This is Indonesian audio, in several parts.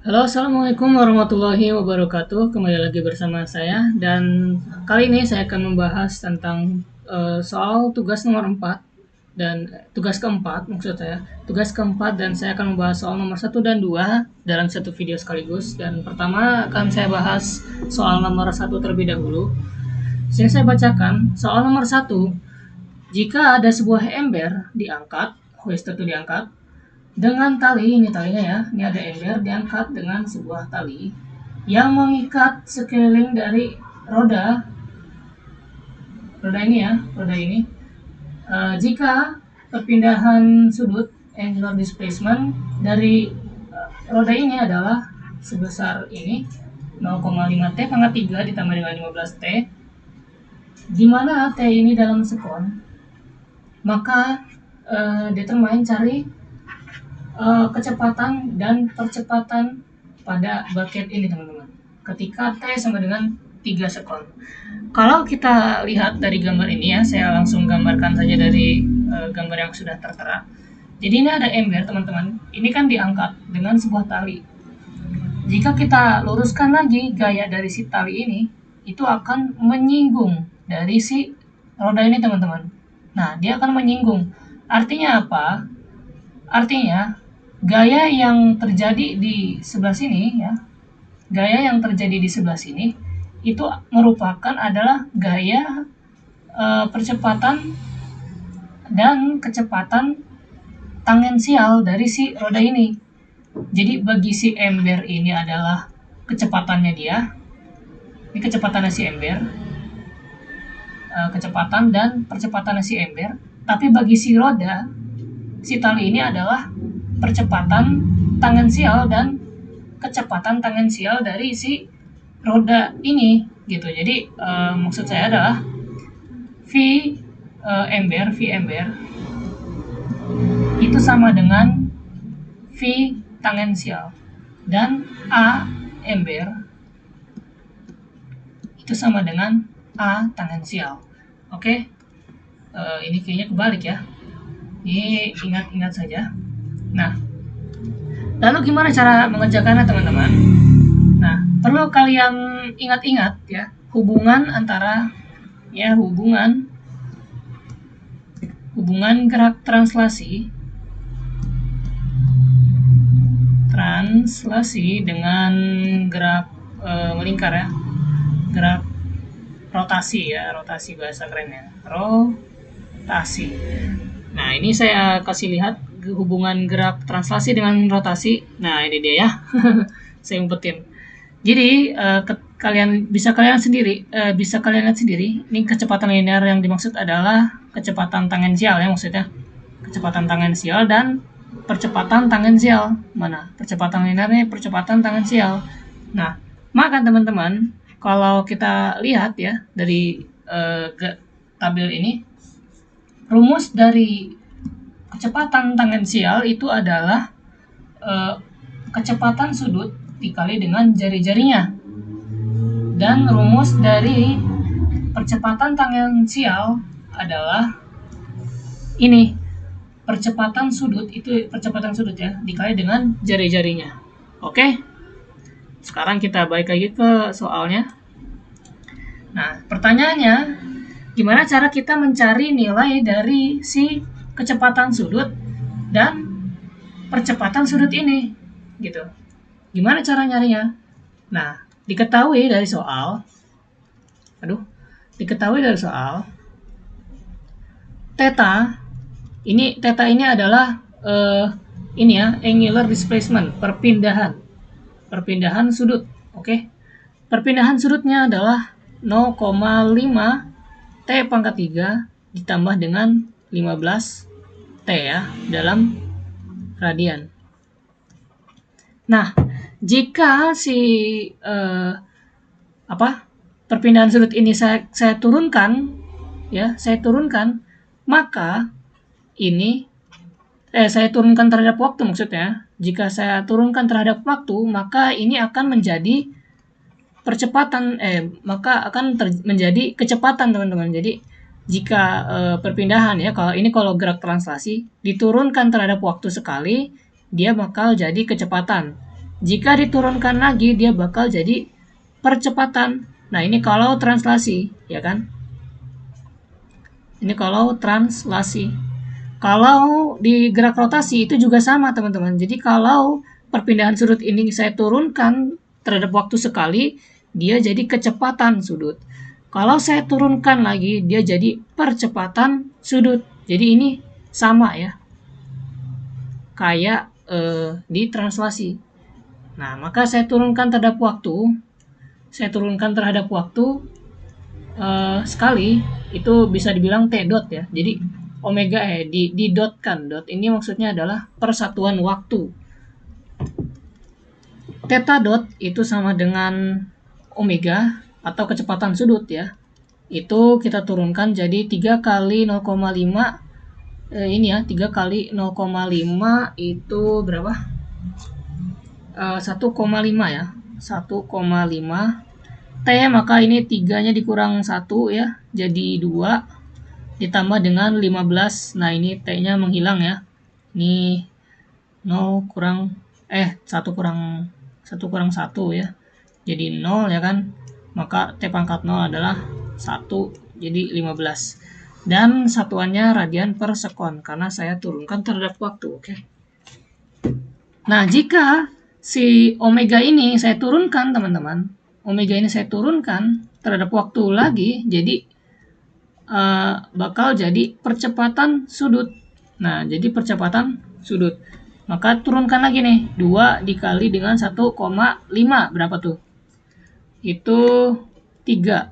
Halo, assalamualaikum warahmatullahi wabarakatuh. Kembali lagi bersama saya, dan kali ini saya akan membahas tentang soal tugas nomor 4 dan tugas keempat, maksud saya tugas keempat, dan saya akan membahas soal nomor 1 dan 2 dalam satu video sekaligus. Dan pertama akan saya bahas soal nomor 1 terlebih dahulu. Sini saya bacakan soal nomor 1. Jika ada sebuah ember diangkat, hoist itu diangkat dengan tali, ini talinya ya, ini ada ember diangkat dengan sebuah tali yang mengikat sekeliling dari roda ini ya, roda ini. Jika perpindahan sudut angular displacement dari roda ini adalah sebesar ini 0,5 T pangkat 3 ditambah dengan 15 T, di mana T ini dalam sekon, maka determine cari kecepatan dan percepatan pada bucket ini, teman-teman, ketika T sama dengan 3 sekon. Kalau kita lihat dari gambar ini ya, saya langsung gambarkan saja dari gambar yang sudah tertera. Jadi ini ada ember, teman-teman. Ini kan diangkat dengan sebuah tali. Jika kita luruskan lagi gaya dari si tali ini, itu akan menyinggung dari si roda ini, teman-teman. Nah, dia akan menyinggung. Artinya apa? Artinya gaya yang terjadi di sebelah sini ya, gaya yang terjadi di sebelah sini itu merupakan adalah gaya percepatan dan kecepatan tangensial dari si roda ini. Jadi bagi si ember ini adalah kecepatannya dia, ini kecepatannya si ember, kecepatan dan percepatan si ember. Tapi bagi si roda, si tali ini adalah percepatan tangensial dan kecepatan tangensial dari si roda ini gitu. Jadi maksud saya adalah V ember itu sama dengan V tangensial, dan A ember itu sama dengan A tangensial. Oke. Ini kayaknya kebalik ya. Ini ingat-ingat saja. Nah, lalu gimana cara mengerjakannya, teman-teman? Nah, perlu kalian ingat-ingat ya, hubungan antara ya hubungan gerak translasi dengan gerak melingkar ya, gerak rotasi ya, rotasi bahasa kerennya, rotasi. Nah, ini saya kasih lihat hubungan gerak translasi dengan rotasi. Nah, ini dia ya. Saya umpetin. Jadi kalian bisa lihat sendiri. Ini kecepatan linear yang dimaksud adalah kecepatan tangensial ya, maksudnya kecepatan tangensial dan percepatan tangensial. Mana? Percepatan linear ini percepatan tangensial. Nah, maka teman-teman, kalau kita lihat ya dari tabel ini, rumus dari kecepatan tangensial itu adalah kecepatan sudut dikali dengan jari-jarinya. Dan rumus dari percepatan tangensial adalah ini, percepatan sudut ya dikali dengan jari-jarinya. Oke? Sekarang kita balik lagi ke soalnya. Nah, pertanyaannya, gimana cara kita mencari nilai dari si kecepatan sudut dan percepatan sudut ini gitu? Gimana cara nyarinya? Nah, diketahui dari soal theta ini adalah ini ya, angular displacement, perpindahan sudut. Oke. Perpindahan sudutnya adalah 0,5 T pangkat 3 ditambah dengan 15 T ya dalam radian. Nah, jika si perpindahan sudut ini saya turunkan ya, maka ini saya turunkan terhadap waktu, maksudnya jika saya turunkan terhadap waktu, maka ini akan menjadi percepatan maka akan menjadi kecepatan, teman-teman. Jadi jika perpindahan ya, kalau gerak translasi diturunkan terhadap waktu sekali, dia bakal jadi kecepatan. Jika diturunkan lagi, dia bakal jadi percepatan. Nah, ini kalau translasi, ya kan? Ini kalau translasi. Kalau di gerak rotasi itu juga sama, teman-teman. Jadi kalau perpindahan sudut ini saya turunkan terhadap waktu sekali, dia jadi kecepatan sudut. Kalau saya turunkan lagi, dia jadi percepatan sudut. Jadi ini sama ya, kayak di translasi. Nah, maka saya turunkan terhadap waktu. Saya turunkan terhadap waktu sekali, itu bisa dibilang T dot ya. Jadi omega di dot kan. Dot ini maksudnya adalah persatuan waktu. Theta dot itu sama dengan omega atau kecepatan sudut ya. Itu kita turunkan jadi 3 kali 0,5 ini ya, 3 kali 0,5 itu berapa? 1,5 ya. 1,5 T, maka ini 3-nya dikurang 1 ya, jadi 2 ditambah dengan 15. Nah, ini T-nya menghilang ya. Ini 0 kurang 1 kurang 1 ya. Jadi 0 ya kan. Maka T pangkat 0 adalah 1, jadi 15. Dan satuannya radian per sekon karena saya turunkan terhadap waktu, oke. Nah, jika si omega ini saya turunkan, teman-teman, omega ini saya turunkan terhadap waktu lagi, jadi bakal jadi percepatan sudut. Nah, jadi percepatan sudut. Maka turunkan lagi nih, 2 dikali dengan 1,5 berapa tuh? Itu 3.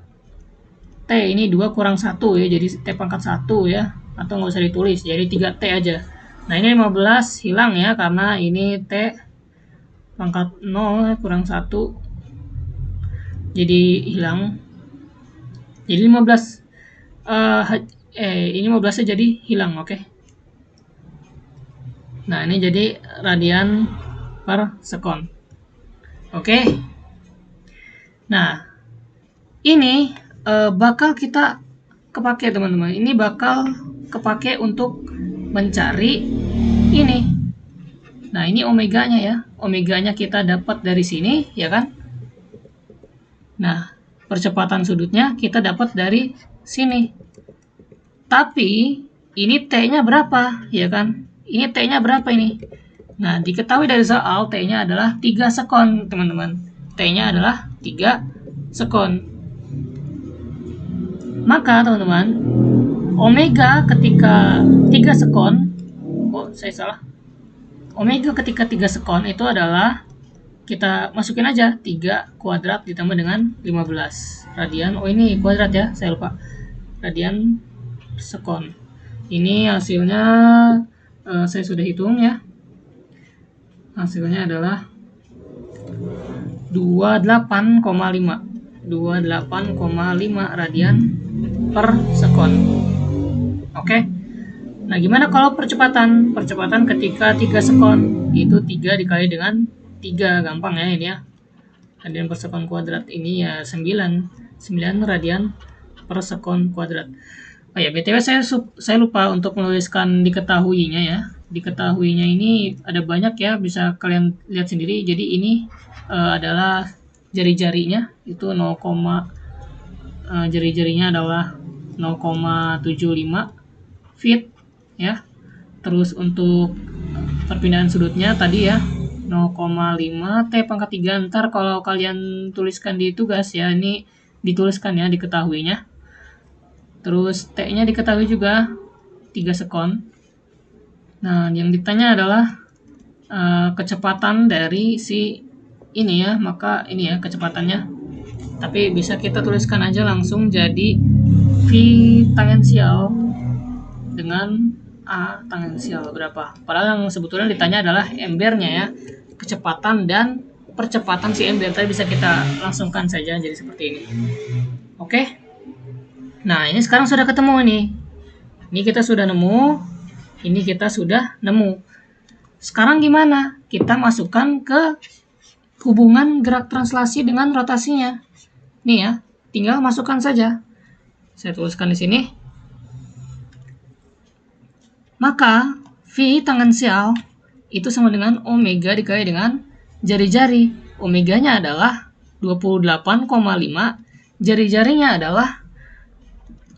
T ini 2 kurang 1 ya, jadi T pangkat 1 ya. Atau nggak usah ditulis, jadi 3T aja. Nah, ini 15 hilang ya, karena ini T pangkat 0 kurang 1. Jadi hilang. Jadi 15. Ini 15-nya jadi hilang, oke. Nah, ini jadi radian per sekon. Oke. Nah, ini bakal kita kepake, teman-teman. Ini bakal kepake untuk mencari ini. Nah, ini omeganya ya. Omeganya kita dapat dari sini, ya kan? Nah, percepatan sudutnya kita dapat dari sini. Tapi ini T-nya berapa, ya kan? Ini T-nya berapa ini? Nah, diketahui dari soal T-nya adalah 3 sekon, teman-teman. T-nya adalah 3 sekon. Maka, teman-teman, omega ketika 3 sekon, saya salah. Omega ketika 3 sekon itu adalah, kita masukin aja 3 kuadrat ditambah dengan 15 radian. Oh, ini kuadrat ya, saya lupa. Radian sekon. Ini hasilnya saya sudah hitung ya. Hasilnya adalah 28,5 radian per sekon. Oke. Nah, gimana kalau percepatan? Percepatan ketika 3 sekon, itu 3 dikali dengan 3, gampang ya ini ya. Radian per sekon kuadrat ini ya 9 radian per sekon kuadrat. Oh ya, BTW saya lupa untuk menuliskan diketahuinya ya. Diketahuinya ini ada banyak ya, bisa kalian lihat sendiri. Jadi ini adalah jari-jarinya, itu 0, jari-jarinya adalah 0,75 feet ya. Terus untuk perpindahan sudutnya tadi ya 0,5 T pangkat 3. Ntar kalau kalian tuliskan di tugas ya, ini dituliskan ya diketahuinya. Terus T-nya diketahui juga 3 sekon. Nah, yang ditanya adalah kecepatan dari si ini ya, maka ini ya kecepatannya. Tapi bisa kita tuliskan aja langsung jadi V tangensial dengan A tangensial berapa. Padahal yang sebetulnya ditanya adalah embernya ya, kecepatan dan percepatan si ember. Tadi bisa kita langsungkan saja jadi seperti ini. Oke. Nah, ini sekarang sudah ketemu nih. Ini kita sudah nemu. Ini kita sudah nemu. Sekarang gimana? Kita masukkan ke hubungan gerak translasi dengan rotasinya. Nih ya, tinggal masukkan saja. Saya tuliskan di sini. Maka V tangensial itu sama dengan omega dikali dengan jari-jari, omeganya adalah 28,5, jari-jarinya adalah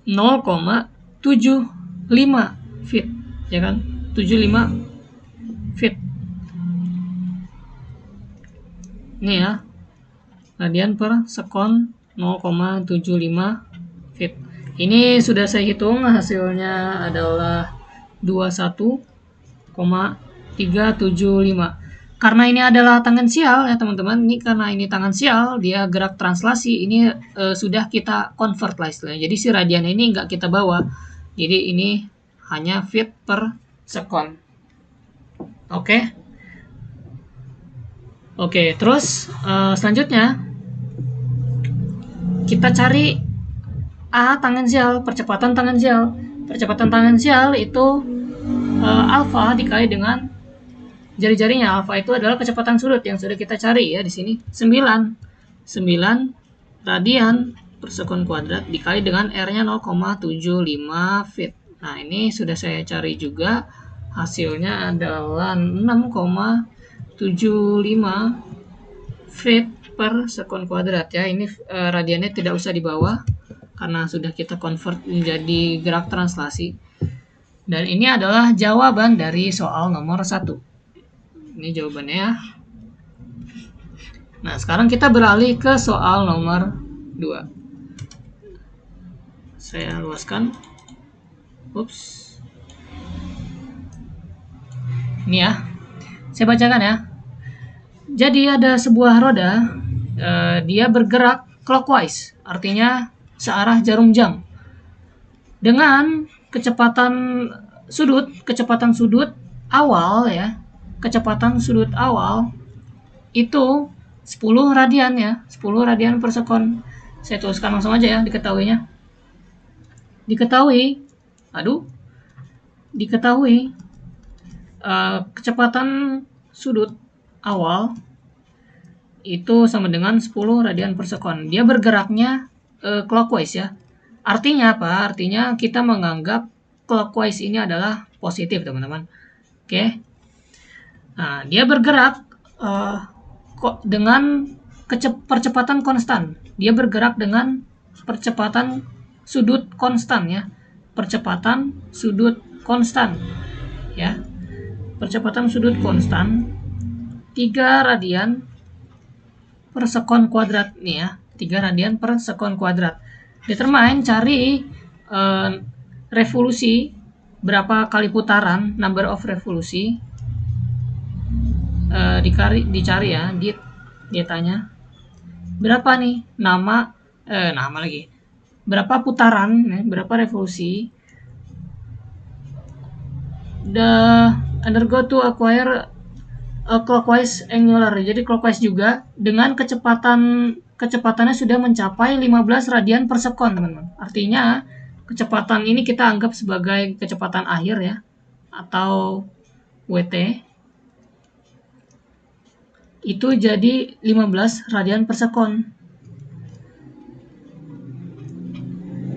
0,75 feet, ya kan? 75 feet. Ini ya, radian per sekon 0,75 feet. Ini sudah saya hitung, hasilnya adalah 21,375. Karena ini adalah tangensial ya teman-teman, ini karena ini tangensial, dia gerak translasi, ini sudah kita convert lah istilahnya. Jadi si radian ini nggak kita bawa, jadi ini hanya feet per sekon. Oke. Oke, terus selanjutnya kita cari A tangensial, percepatan tangensial. Percepatan tangensial itu alfa dikali dengan jari-jarinya. Alfa itu adalah kecepatan sudut yang sudah kita cari ya di sini. 9 radian per sekon kuadrat dikali dengan R-nya 0,75 feet. Nah, ini sudah saya cari juga. Hasilnya adalah 6,75 feet per sekon kuadrat ya. Ini radiannya tidak usah dibawa karena sudah kita convert menjadi gerak translasi. Dan ini adalah jawaban dari soal nomor 1. Ini jawabannya ya. Nah, sekarang kita beralih ke soal nomor 2. Saya luaskan. Ups. Ini ya. Saya bacakan ya. Jadi ada sebuah roda, dia bergerak clockwise, artinya searah jarum jam. Dengan kecepatan sudut awal ya. Kecepatan sudut awal itu 10 radian ya, 10 radian per sekon. Saya tuliskan langsung aja ya diketahuinya. Diketahui kecepatan sudut awal itu sama dengan 10 radian per sekon. Dia bergeraknya clockwise ya. Artinya apa? Artinya kita menganggap clockwise ini adalah positif teman-teman. Oke. Nah, dia bergerak dengan percepatan konstan. Dia bergerak dengan percepatan sudut konstan ya. Percepatan sudut konstan ya. Percepatan sudut konstan 3 radian per sekon kuadrat nih ya. 3 radian per sekon kuadrat. Determine, cari revolusi, berapa kali putaran, number of revolusi. Dicari ya, dia tanya berapa nih nama lagi, berapa putaran ya, berapa revolusi the undergo to acquire a clockwise angular. Jadi clockwise juga dengan kecepatannya sudah mencapai 15 radian per sekon teman-teman. Artinya kecepatan ini kita anggap sebagai kecepatan akhir ya, atau WT. Itu jadi 15 radian per sekon.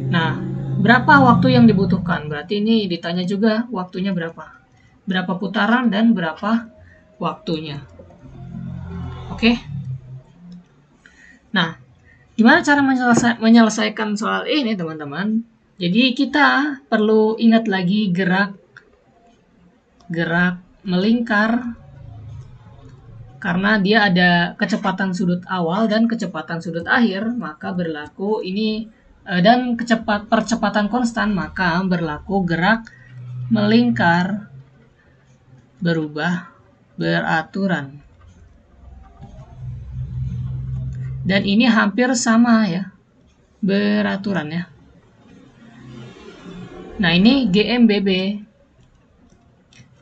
Nah, berapa waktu yang dibutuhkan? Berarti ini ditanya juga waktunya berapa. Berapa putaran dan berapa waktunya. Oke. Nah, gimana cara menyelesaikan soal ini teman-teman? Jadi kita perlu ingat lagi gerak melingkar, karena dia ada kecepatan sudut awal dan kecepatan sudut akhir, maka berlaku ini dan percepatan konstan, maka berlaku gerak melingkar berubah beraturan. Dan ini hampir sama ya, beraturan ya. Nah, ini GMBB.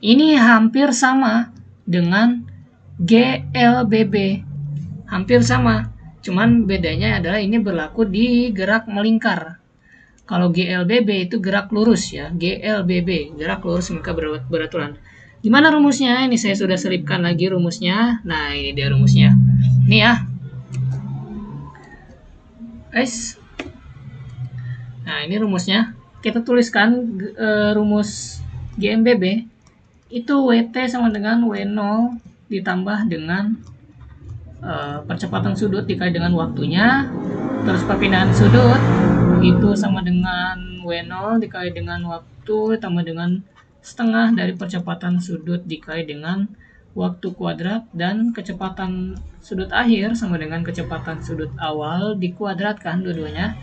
Ini hampir sama dengan GLBB, hampir sama, cuman bedanya adalah ini berlaku di gerak melingkar. Kalau GLBB itu gerak lurus ya, GLBB gerak lurus melingkar beraturan. Gimana rumusnya? Ini saya sudah selipkan lagi rumusnya. Nah, ini dia rumusnya. Ini ya, guys. Nah, ini rumusnya. Kita tuliskan rumus GMBB itu WT sama dengan W0 ditambah dengan percepatan sudut dikali dengan waktunya, terus perpindahan sudut itu sama dengan W0 dikali dengan waktu tambah dengan setengah dari percepatan sudut dikali dengan waktu kuadrat, dan kecepatan sudut akhir sama dengan kecepatan sudut awal dikuadratkan dua-duanya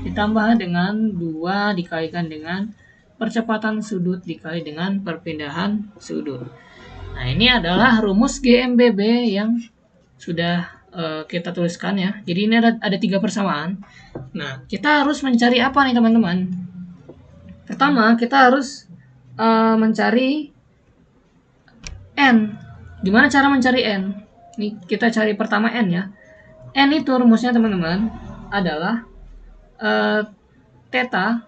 ditambah dengan 2 dikalikan dengan percepatan sudut dikali dengan perpindahan sudut. Nah, ini adalah rumus GMBB yang sudah kita tuliskan ya. Jadi ini ada 3 persamaan. Nah, kita harus mencari apa nih teman-teman? Pertama, kita harus mencari N. Gimana cara mencari N? Nih, kita cari pertama N ya. N itu rumusnya teman-teman adalah theta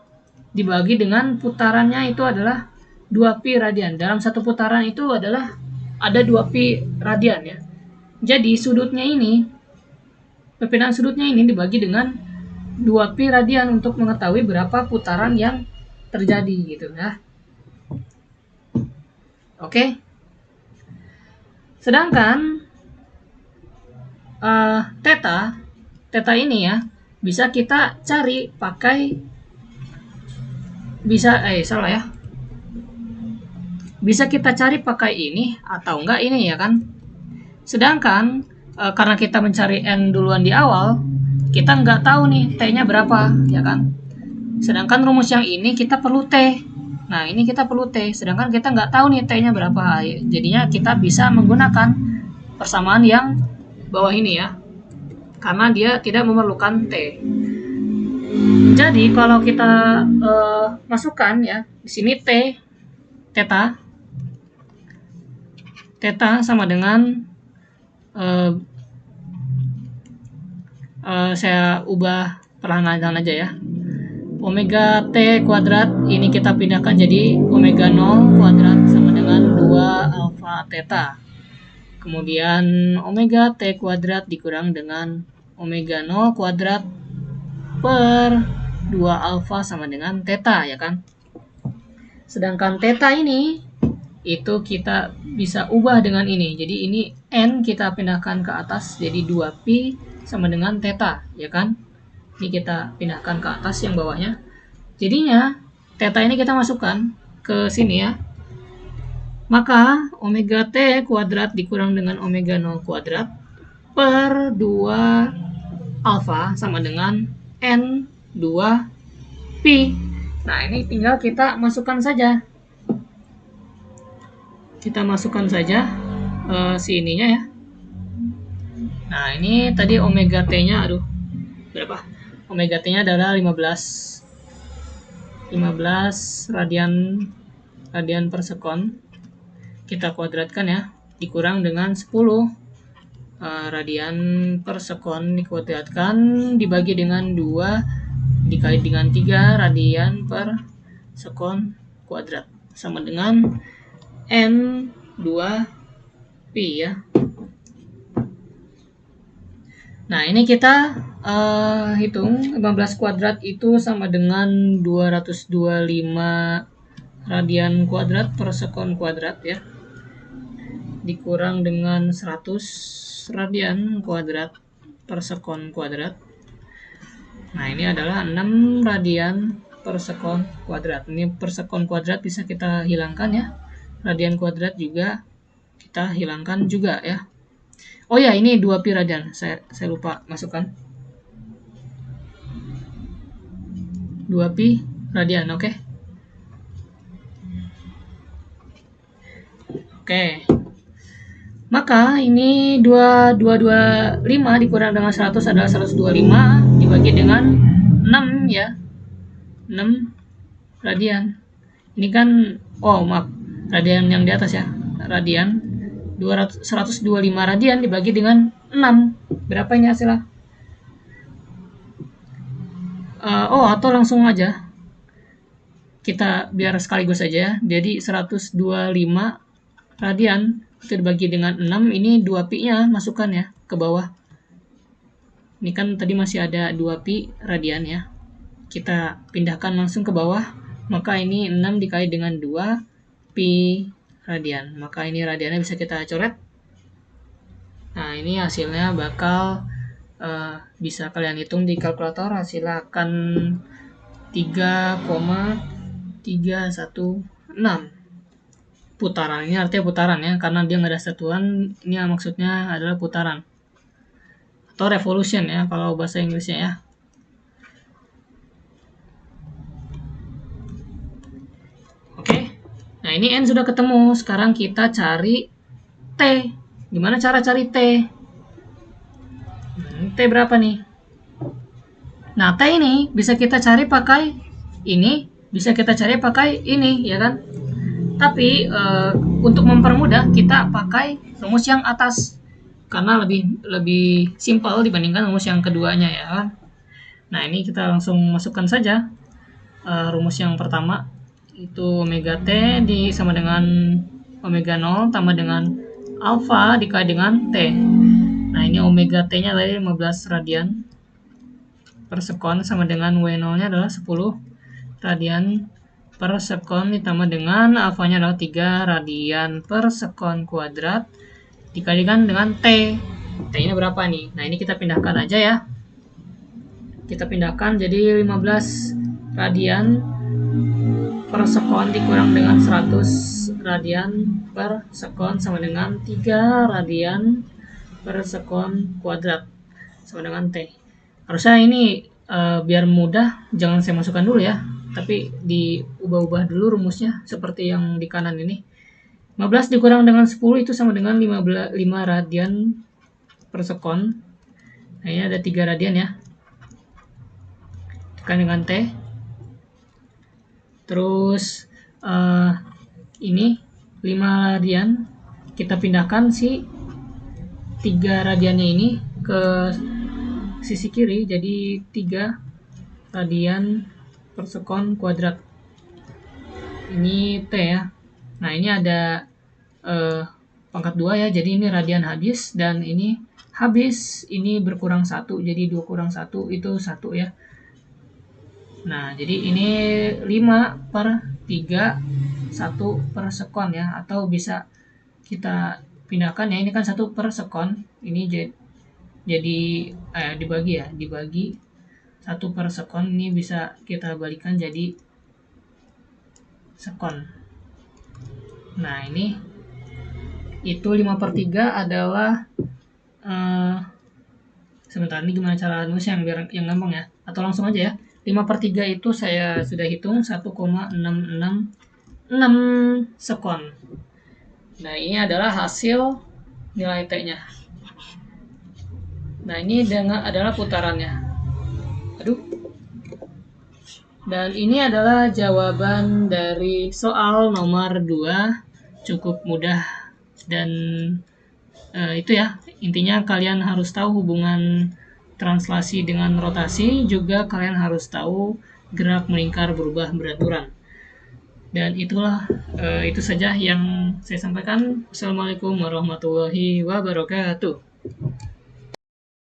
dibagi dengan putarannya itu adalah 2pi radian. Dalam satu putaran itu adalah ada 2pi radian ya. Jadi sudutnya ini, perpindahan sudutnya ini dibagi dengan 2pi radian untuk mengetahui berapa putaran yang terjadi gitu ya. Oke. Sedangkan theta ini ya bisa kita cari pakai bisa kita cari pakai ini atau enggak ini ya kan. Sedangkan karena kita mencari N duluan di awal, kita nggak tahu nih T-nya berapa ya kan. Sedangkan rumus yang ini kita perlu T. Nah, ini kita perlu T, sedangkan kita nggak tahu nih T-nya berapa. Jadinya kita bisa menggunakan persamaan yang bawah ini ya, karena dia tidak memerlukan T. Jadi kalau kita masukkan ya, di sini theta sama dengan saya ubah perlahan-lahan aja ya. Omega T kuadrat ini kita pindahkan jadi omega 0 kuadrat sama dengan 2 alfa theta. Kemudian omega T kuadrat dikurang dengan omega 0 kuadrat per 2 alfa sama dengan theta ya kan. Sedangkan theta ini itu kita bisa ubah dengan ini. Jadi ini N kita pindahkan ke atas jadi 2pi sama dengan theta ya kan. Ini kita pindahkan ke atas yang bawahnya. Jadinya theta ini kita masukkan ke sini ya. Maka omega T kuadrat dikurang dengan omega 0 kuadrat per 2 alfa sama dengan N 2pi. Nah, ini tinggal kita masukkan saja. Kita masukkan saja si ininya ya. Nah, ini tadi omega T-nya berapa? Omega T-nya adalah 15 radian per sekon. Kita kuadratkan ya, dikurang dengan 10 radian per sekon dikuadratkan dibagi dengan 2 dikali dengan 3 radian per sekon kuadrat sama dengan N 2pi ya. Nah, ini kita hitung 15 kuadrat itu sama dengan 225 radian kuadrat per sekon kuadrat ya. Dikurang dengan 100 radian kuadrat per sekon kuadrat. Nah, ini adalah 6 radian per sekon kuadrat. Ini per sekon kuadrat bisa kita hilangkan ya. Radian kuadrat juga kita hilangkan juga ya. Oh ya, ini 2pi radian. Saya lupa masukkan. 2pi radian, oke. Oke. Maka ini 225 dikurang dengan 100 adalah 125 dibagi dengan 6 ya. 6 radian. Ini kan radian yang di atas ya. Radian 125 radian dibagi dengan 6. Berapa ini hasilnya? Atau langsung aja. Kita biar sekaligus aja ya. Jadi 125 radian itu dibagi dengan 6. Ini 2pi-nya masukkan ya ke bawah. Ini kan tadi masih ada 2pi radian ya. Kita pindahkan langsung ke bawah. Maka ini 6 dikali dengan 2pi radian. Maka ini radiannya bisa kita coret. Nah, Nah, ini hasilnya bakal bisa kalian hitung di kalkulator. Hasilnya akan 3,316 putaran. Ini artinya putaran ya, karena dia nggak ada satuan. Ini maksudnya adalah putaran atau revolution ya kalau bahasa Inggrisnya ya. Oke, nah ini N sudah ketemu. Sekarang kita cari T. Gimana cara cari T? T berapa nih? Nah, T ini bisa kita cari pakai ini, bisa kita cari pakai ini, ya kan? Tapi untuk mempermudah kita pakai rumus yang atas karena lebih simpel dibandingkan rumus yang keduanya ya kan. Nah, ini kita langsung masukkan saja rumus yang pertama, itu omega T sama dengan omega 0 tambah dengan alfa dikali dengan T. Nah, ini omega T-nya tadi 15 radian per sekon sama dengan W0-nya adalah 10 radian per sekon ditambah dengan alfanya adalah 3 radian per sekon kuadrat dikalikan dengan T. T-nya berapa nih? Nah, ini kita pindahkan aja ya. Kita pindahkan jadi 15 radian per sekon dikurang dengan 100 radian per sekon sama dengan 3 radian per sekon kuadrat sama dengan T. Harusnya ini biar mudah jangan saya masukkan dulu ya, tapi diubah-ubah dulu rumusnya seperti yang di kanan ini. 15 dikurang dengan 10 itu sama dengan 5 radian per sekon. Nah, ini ada 3 radian ya. Tekan dengan T. Terus ini 5 radian. Kita pindahkan si 3 radiannya ini ke sisi kiri jadi 3 radian per sekon kuadrat. Ini T ya. Nah, ini ada pangkat 2 ya, jadi ini radian habis dan ini habis, ini berkurang 1, jadi 2 kurang 1 itu 1 ya. Nah, jadi ini 5 per 3 1 per sekon ya, atau bisa kita pindahkan ya, ini kan 1 per sekon, ini jadi dibagi 1 per sekon, ini bisa kita balikan jadi sekon. Nah, ini itu 5 per 3 adalah sebentar, ini gimana cara nulis yang gampang ya, atau langsung aja ya. 5 per 3 itu saya sudah hitung 1,666 sekon. Nah, ini adalah hasil nilai T-nya. Nah, ini adalah putarannya. Aduh. Dan ini adalah jawaban dari soal nomor 2. Cukup mudah dan itu ya. Intinya kalian harus tahu hubungan translasi dengan rotasi, juga kalian harus tahu gerak melingkar berubah beraturan. Dan itulah itu saja yang saya sampaikan. Assalamualaikum warahmatullahi wabarakatuh.